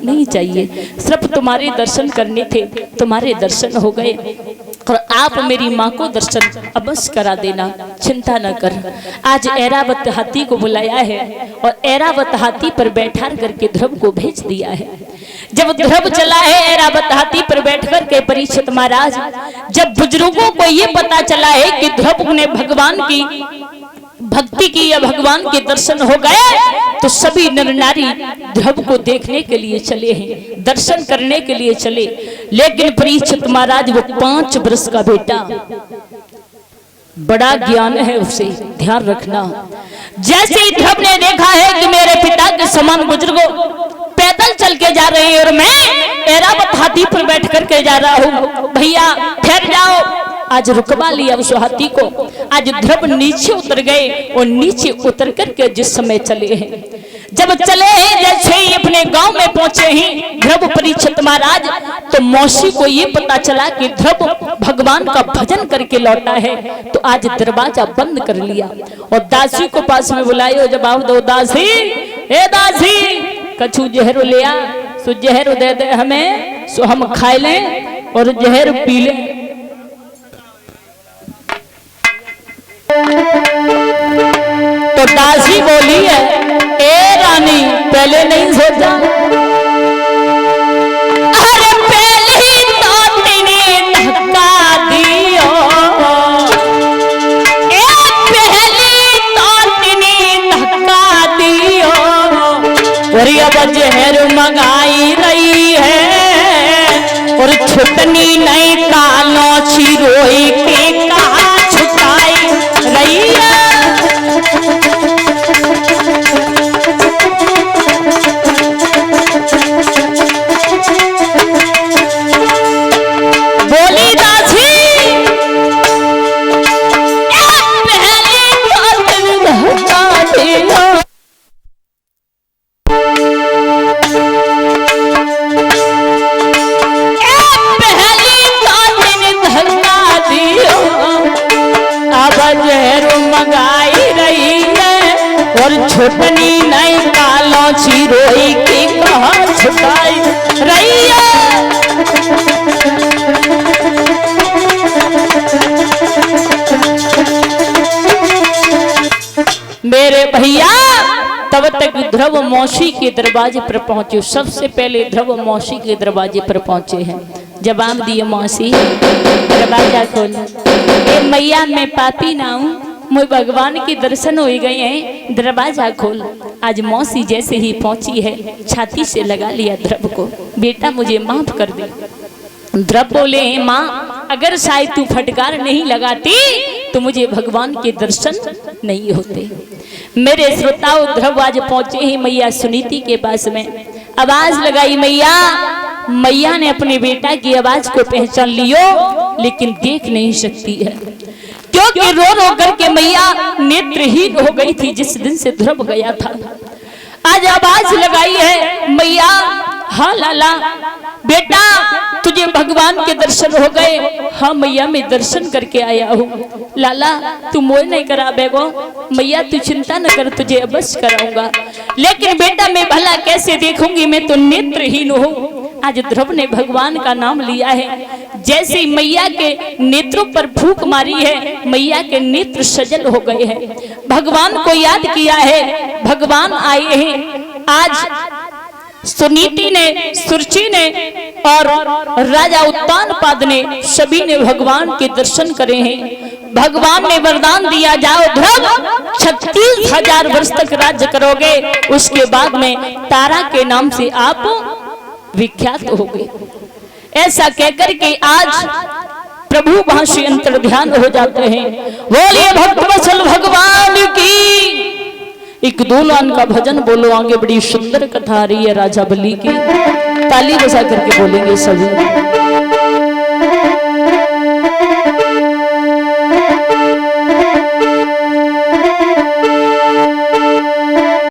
नहीं चाहिए, सिर्फ तुम्हारे दर्शन करने थे, तुम्हारे दर्शन हो गए और आप मेरी माँ को दर्शन अवश्य करा देना, चिंता न कर। आज ऐरावत हाथी को बुलाया है और ऐरावत हाथी पर बैठा करके ध्रुव को भेज दिया है। जब ध्रुव चला है ऐरावत हाथी पर बैठकर के परीक्षित महाराज, जब बुजुर्गों को ये पता चला है कि ध्रुव ने भगवान की भक्ति की या भगवान के दर्शन हो गए, तो सभी नर नारी ध्रुव को देखने के लिए चले हैं, दर्शन करने के लिए चले। लेकिन परीक्षित महाराज वो 5 वर्ष का बेटा, बड़ा ज्ञान है उसे, ध्यान रखना। जैसे ही ध्रुव ने देखा है कि मेरे पिता के समान बुजुर्गों पैदल चल के जा रहे हैं और मैं ऐरावत हाथी पर बैठ करके जा रहा हूँ, भैया ठहर जाओ। आज रुकवा लिया उस हाथी को। आज ध्रुव नीचे उतर गए और नीचे उतर करके जिस समय चले हैं, जब चले हैं जैसे ही अपने गांव में पहुंचे हैं ध्रुव परीक्षित महाराज, तो मौसी को ये पता चला कि ध्रुव भगवान का भजन करके लौटा है। तो आज दरवाजा बंद कर लिया और दासी को पास में बुलायो, जवाब दो दासी, ए दासी कछु जहर ले आ, सो जहर दे दे हमें, सो हम खा लें और जहर पी लें। तो दासी बोली है, ए रानी पहले नहीं सोचा, अरे पहले ही तो तेने धक्का दियो, पहले तो तेने धक्का दियो, और अब जहर मंगाई रही है और छुटनी नहीं कालो छिरोई के कहा छुटाई रही है। बोली दासी, पहले धक्का दिया, छुटनी नहीं कालो छिरोई की कहा छुटाई रही है। मेरे भैया तब तक ध्रुव मौसी के दरवाजे पर पहुंचे। सबसे पहले ध्रुव मौसी के दरवाजे पर पहुंचे हैं, जवाब दिए, मौसी दरवाजा खोल। ए मैया मैं पापी ना हूँ, मुझे भगवान के दर्शन हो गए हैं, दरवाजा खोल। आज मौसी जैसे ही पहुंची है छाती से लगा लिया ध्रुव को, बेटा मुझे माफ कर दे। ध्रुव बोले, माँ अगर शायद तू फटकार नहीं लगाती तो मुझे भगवान के दर्शन नहीं होते। मेरे श्रोताओं, ध्रुव आज पहुंचे हैं मैया सुनीति के पास में, आवाज लगाई मैया। मैया ने अपने बेटा की आवाज को पहचान लियो, लेकिन देख नहीं सकती है, क्योंकि रो रो करके मैया नेत्रहीन हो गई थी जिस दिन से ध्रुव गया था। आज आवाज लगाई है मैया, हाँ लाला बेटा तुझे भगवान के दर्शन हो गए। हाँ मैया मैं दर्शन करके आया हूँ। लाला तू मोह नहीं करा बेगो, मैया तू चिंता न कर, तुझे अवश्य कराऊंगा। लेकिन बेटा मैं भला कैसे देखूंगी, मैं तो नेत्रहीन हूँ। आज ध्रुव ने भगवान का नाम लिया है, जैसे मैया के नेत्रों पर फूंक मारी है, मैया के नेत्र सजल हो गए हैं, भगवान को याद किया है, भगवान आए हैं। आज सुनीति ने, सुरुचि ने और राजा उत्तानपाद ने, सभी ने भगवान के दर्शन करे हैं। भगवान ने वरदान दिया, जाओ ध्रुव 36,000 वर्ष तक राज्य करोगे, उसके बाद में तारा के नाम से आप विख्यात हो गए। ऐसा कहकर के आज प्रभु वहां से अंतर ध्यान हो जाते हैं। बोलिए भक्तवत्सल भगवान की। एक दो लाइन का भजन बोलो, आगे बड़ी सुंदर कथा आ रही है राजा बलि की। ताली बजा करके बोलेंगे सभी।